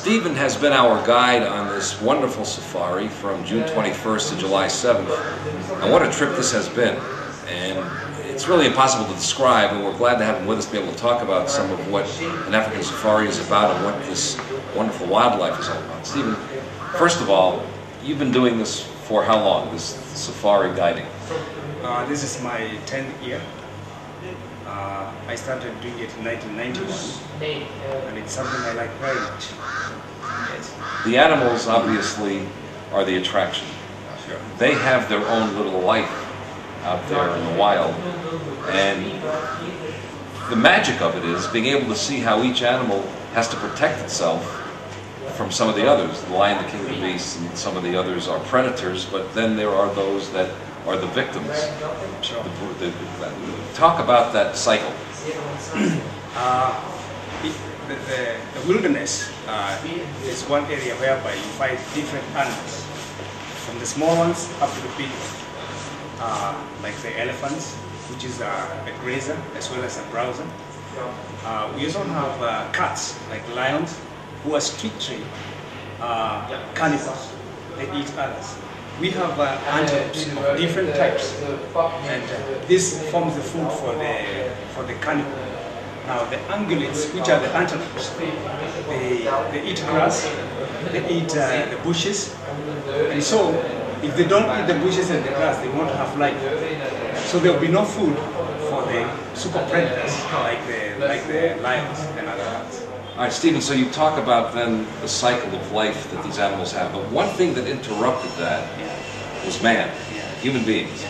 Stephen has been our guide on this wonderful safari from June 21st to July 7th. And what a trip this has been. And it's really impossible to describe, and we're glad to have him with us to be able to talk about some of what an African safari is about and what this wonderful wildlife is all about. Stephen, first of all, you've been doing this for how long, this safari guiding? This is my 10th year. I started doing it in 1991, and it's something I like very much. Yes. The animals, obviously, are the attraction. Sure. They have their own little life out there in the wild, and the magic of it is being able to see how each animal has to protect itself from some of the others. The lion, the king of the beasts, and some of the others are predators, but then there are those that are the victims. Sure. Talk about that cycle. The wilderness is one area whereby you find different animals, from the small ones up to the big ones, like the elephants, which is a grazer as well as a browser. We also have cats, like lions, who are strictly cannibals. They eat others. We have antelopes of different types, and this forms the food for the cannibal. Now the ungulates, which are the antelopes, they eat grass, they eat the bushes, and so if they don't eat the bushes and the grass, they won't have life. So there will be no food for the super predators like the lions and other cats. All right, Stephen, so you talk about then the cycle of life that these animals have, but one thing that interrupted that was man, human beings.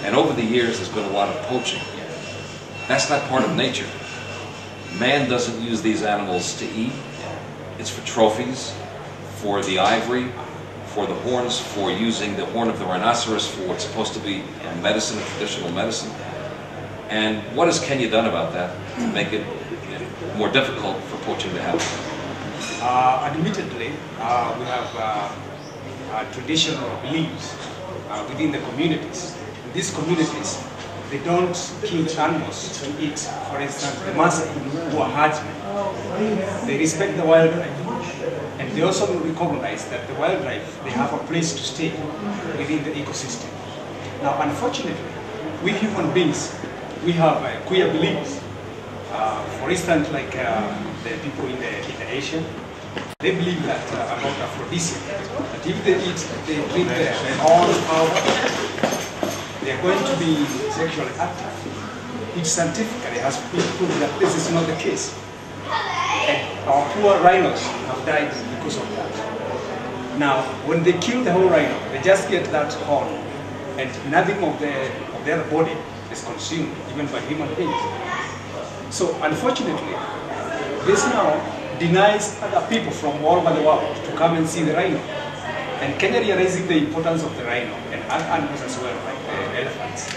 And over the years there's been a lot of poaching. That's not part of nature. Man doesn't use these animals to eat. It's for trophies, for the ivory, for the horns, for using the horn of the rhinoceros for what's supposed to be medicine, traditional medicine. And what has Kenya done about that to make it more difficult for poaching to happen? Admittedly, we have traditional beliefs within the communities. In these communities, they don't kill animals to eat. For instance, the Maasai, who are herdsmen, they respect the wildlife. And they also recognize that the wildlife, they have a place to stay within the ecosystem. Now, unfortunately, we human beings, we have queer beliefs. For instance, like the people in the Asia, they believe that about aphrodisiac, that if they eat, they drink their own power, they are going to be sexually active. It scientifically has been proved that this is not the case. And our poor rhinos have died because of that. Now, when they kill the whole rhino, they just get that horn, and nothing of their body is consumed, even by human beings. So, unfortunately, this now denies other people from all over the world to come and see the rhino. And Kenya, realizing the importance of the rhino and other animals as well, like the elephants,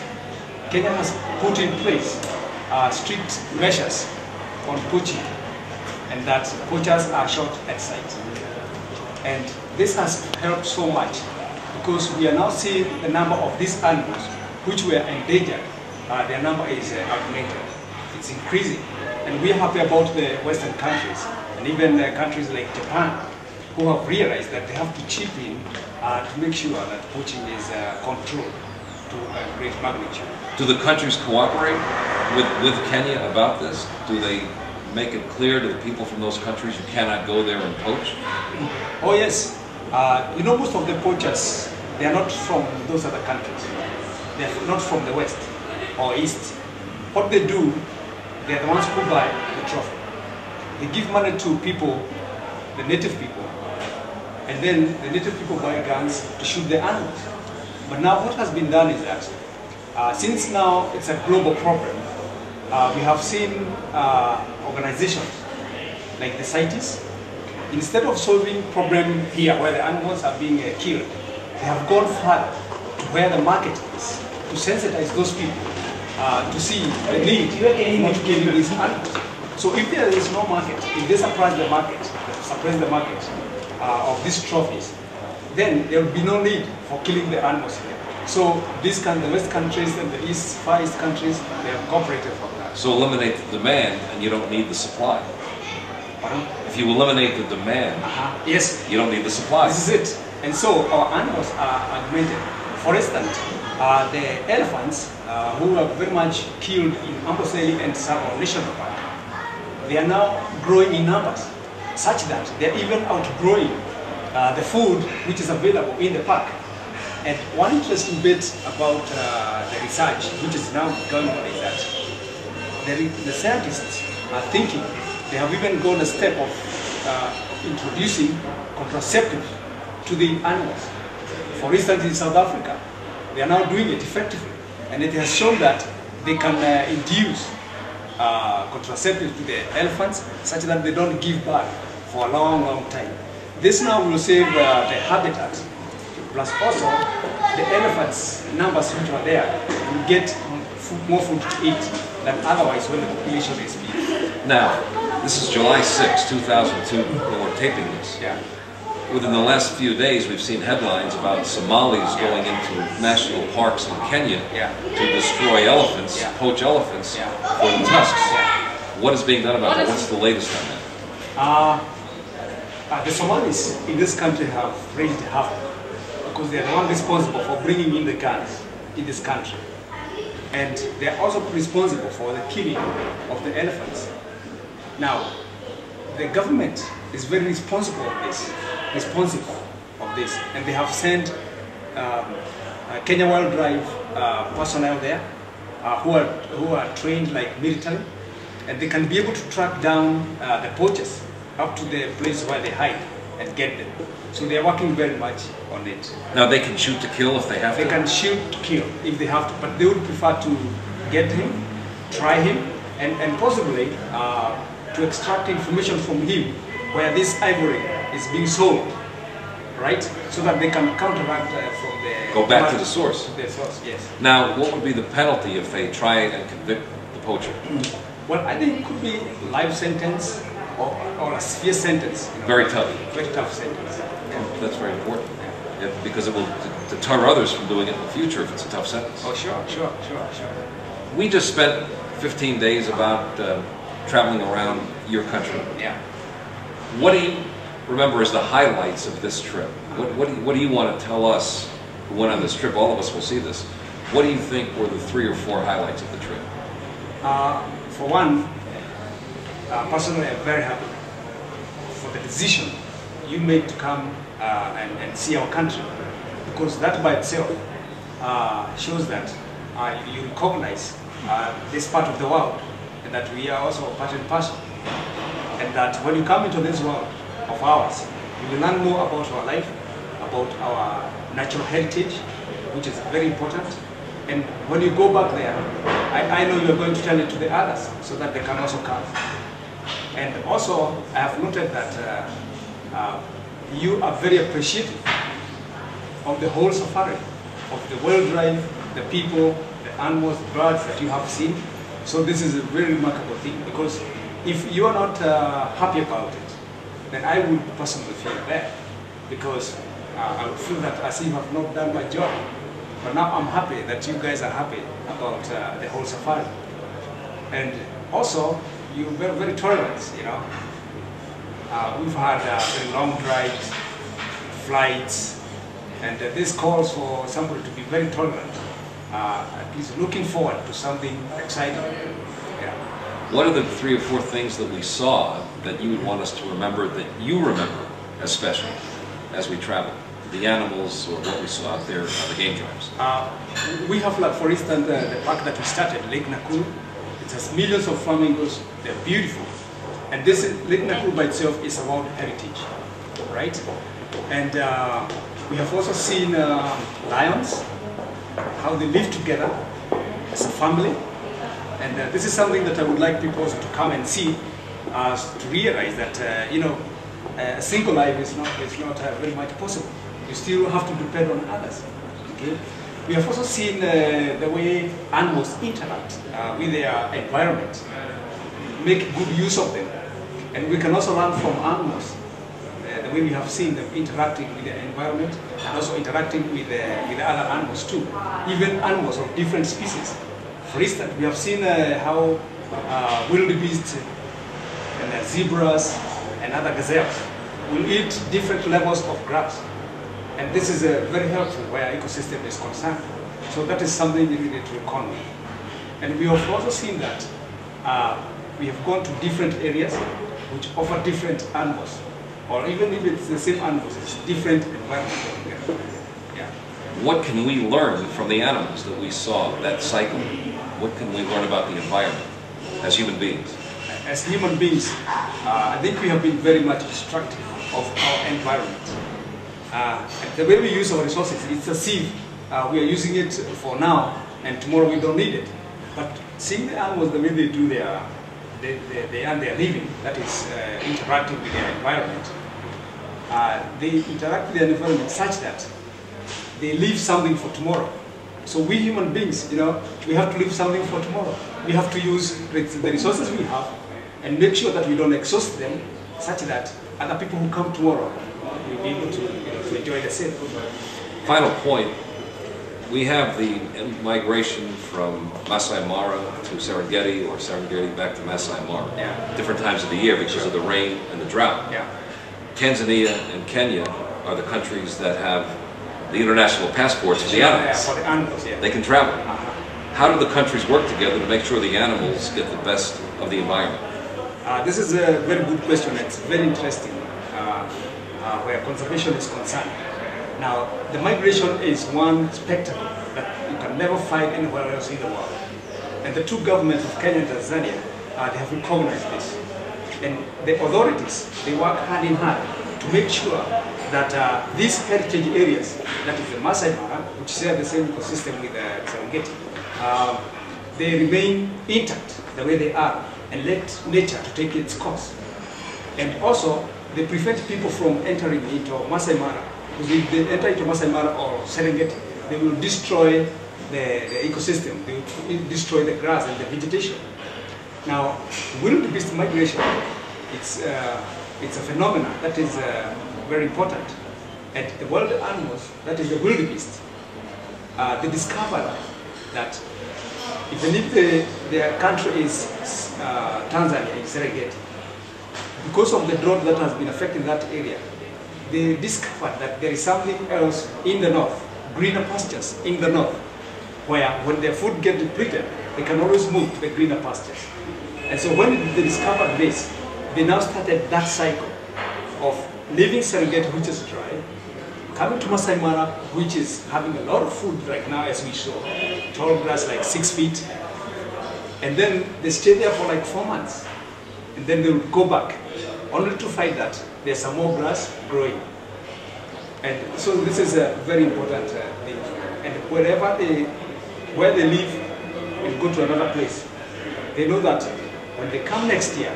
Kenya has put in place strict measures on poaching, and that poachers are shot at sight. And this has helped so much because we are now seeing the number of these animals which were endangered, their number is augmented. It's increasing. And we are happy about the Western countries, and even countries like Japan, who have realized that they have to chip in to make sure that poaching is controlled to a great magnitude. Do the countries cooperate with Kenya about this? Do they make it clear to the people from those countries you cannot go there and poach? Oh yes. You know, most of the poachers, they are not from those other countries. They are not from the West or East. What they do, they are the ones who buy the trophy. They give money to people, the native people, and then the native people buy guns to shoot the animals. But now what has been done is that since now it's a global problem, we have seen organizations like the CITES, instead of solving problem here where the animals are being killed, they have gone further to where the market is, to sensitize those people to see the need in not killing these animals. So if there is no market, if they suppress the market of these trophies, then there will be no need for killing the animals here. So these the West countries and the Far East countries, they have cooperated for that. So eliminate the demand and you don't need the supply. Pardon? If you eliminate the demand, yes, you don't need the supply. This is it. And so our animals are augmented. For instance, the elephants who were very much killed in Amboseli and Tsavo National Park, they are now growing in numbers, such that they're even outgrowing the food which is available in the park. And one interesting bit about the research, which is now going on, is that the scientists are thinking, they have even gone a step of introducing contraceptives to the animals. For instance, in South Africa, they are now doing it effectively, and it has shown that they can induce contraceptives to the elephants such that they don't give birth for a long, long time. This now will save the habitat, plus also the elephants' numbers which are there will get more food to eat than otherwise when the population is big. Now, this is July 6, 2002, when we're taping this. Yeah. Within the last few days, we've seen headlines about Somalis going into national parks in Kenya to destroy elephants, poach elephants for the tusks. What is being done about that? What's the latest on that? The Somalis in this country have raised havoc because they are the one responsible for bringing in the guns in this country. And they are also responsible for the killing of the elephants. Now, the government is very responsible of this, and they have sent Kenya Wildlife personnel there who are trained like military, and they can be able to track down the poachers up to the place where they hide and get them. So they are working very much on it. Now they can shoot to kill if they have to? They can shoot to kill if they have to, but they would prefer to get him, try him, and possibly to extract information from him where this ivory is being sold, right? So that they can counteract from the... Go back to the source. To the source, yes. Now, what would be the penalty if they try and convict the poacher? Well, I think it could be life sentence or a severe sentence. You know, very tough. Very tough sentence. Yeah. That's very important. Yeah, because it will deter others from doing it in the future if it's a tough sentence. Oh, sure. We just spent 15 days about traveling around your country. Yeah. What do you remember as the highlights of this trip? What do you want to tell us who went on this trip? All of us will see this. What do you think were the 3 or 4 highlights of the trip? For one, personally, I'm very happy for the decision you made to come and see our country, because that by itself shows that you recognize this part of the world, and that we are also part and parcel, and that when you come into this world of ours, you will learn more about our life, about our natural heritage, which is very important. And when you go back there, I know you're going to tell it to the others so that they can also come. And also, I have noted that you are very appreciative of the whole safari, of the wildlife, the people, the animals, the birds that you have seen. So this is a very remarkable thing, because if you are not happy about it, then I would personally feel bad, because I would feel that as if I have not done my job. But now I'm happy that you guys are happy about the whole safari. And also, you're very, very tolerant, you know. We've had very long drives, flights, and this calls for somebody to be very tolerant, at least looking forward to something exciting. Yeah. What are the 3 or 4 things that we saw that you would want us to remember, that you remember as special as we traveled? The animals, or what we saw out there on the game drives? We have, like, for instance, the park that we started, Lake Nakuru. It has millions of flamingos. They're beautiful. And this Lake Nakuru by itself is about heritage, right? And we have also seen lions, how they live together as a family. And this is something that I would like people also to come and see, to realize that, you know, a single life is not very much possible. You still have to depend on others. Okay? We have also seen the way animals interact with their environment, make good use of them. And we can also learn from animals, the way we have seen them interacting with their environment, and also interacting with the other animals too, even animals of different species. For instance, we have seen how wildebeest and zebras and and other gazelles will eat different levels of grass. And this is very helpful where ecosystem is concerned. So that is something we need to reckon with. And we have also seen that we have gone to different areas which offer different animals. Or even if it's the same animals, it's different environment. Yeah. What can we learn from the animals that we saw, that cycle? What can we learn about the environment as human beings? As human beings, I think we have been very much destructive of our environment. The way we use our resources, it's a sieve. We are using it for now, and tomorrow we don't need it. But seeing the animals, the way they do they earn their living, that is interacting with their environment, they interact with their environment such that they leave something for tomorrow. So we human beings, we have to leave something for tomorrow. We have to use the resources we have and make sure that we don't exhaust them such that other people who come tomorrow will be able to enjoy the same. Final point, we have the migration from Masai Mara to Serengeti, or Serengeti back to Masai Mara. Yeah. Different times of the year because of the rain and the drought. Yeah. Tanzania and Kenya are the countries that have the international passports for the animals. Yeah, for the animals, yeah. They can travel. How do the countries work together to make sure the animals get the best of the environment? This is a very good question. It's very interesting where conservation is concerned. Now, the migration is one spectacle that you can never find anywhere else in the world. And the two governments of Kenya and Tanzania, they have recognized this. And the authorities, they work hand in hand to make sure that these heritage areas, that is the Masai Mara, which share the same ecosystem with Serengeti, they remain intact the way they are and let nature to take its course. And also, they prevent people from entering into Masai Mara. Because if they enter into Masai Mara or Serengeti, they will destroy the ecosystem, they will destroy the grass and the vegetation. Now, wildebeest migration, it's a phenomenon that is very important. And the wild animals, that is the wildebeest, they discovered that even if their country is Tanzania, in Serengeti, because of the drought that has been affecting that area, they discovered that there is something else in the north, greener pastures in the north, where when their food gets depleted, they can always move to the greener pastures. And so when they discovered this, they now started that cycle of leaving Serengeti, which is dry, coming to Masai Mara, which is having a lot of food right now, as we saw, tall grass like 6 feet, and then they stay there for like 4 months, and then they will go back, only to find that there's some more grass growing. And so this is a very important thing. And where they leave and go to another place, they know that when they come next year,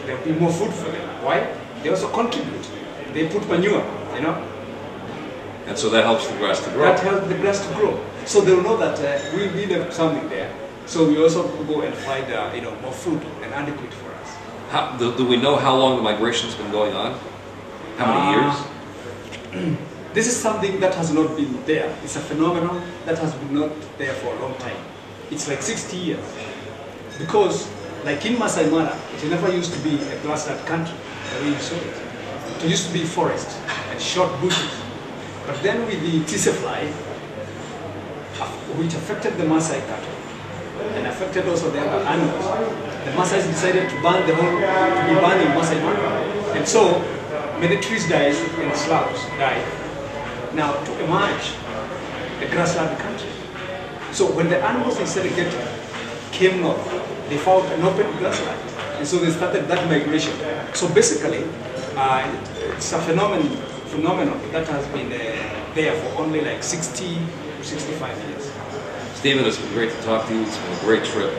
there will be more food for them. Why? They also contribute. They put manure, And so that helps the grass to grow. That helps the grass to grow. So they'll know that we need something there. So we also go and find more food and adequate for us. Do we know how long the migration's been going on? How many years? This is something that has not been there. It's a phenomenon that has been not there for a long time. It's like 60 years. Because, like in Masai Mara, it never used to be a grassland country, the way you saw it. It used to be forest and short bushes. But then with the tsetse fly, which affected the Maasai cattle, and affected also the other animals, the Maasai decided to ban to be banned in Masai Mara. And so, many trees died and shrubs died. Now, to emerge a grassland country. So when the animals in Serengeti came north, they found an open grassland. And so they started that migration. So basically, it's a phenomenon that has been there for only like 60 to 65 years. Stephen, it's been great to talk to you. It's been a great trip.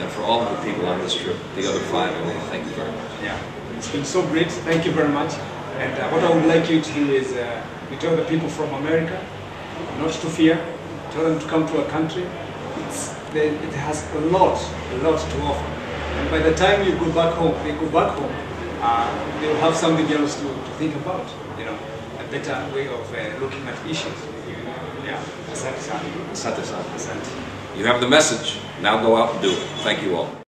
And for all of the people on this trip, the other 5, I want to thank you very much. Yeah, it's been so great. Thank you very much. And what I would like you to do is you tell the people from America not to fear. Tell them to come to our country. It has a lot to offer. And by the time you go back home, they will have something else to think about. A better way of looking at issues. Yeah, asante sana. Asante sana. Asante. You have the message. Now go out and do it. Thank you all.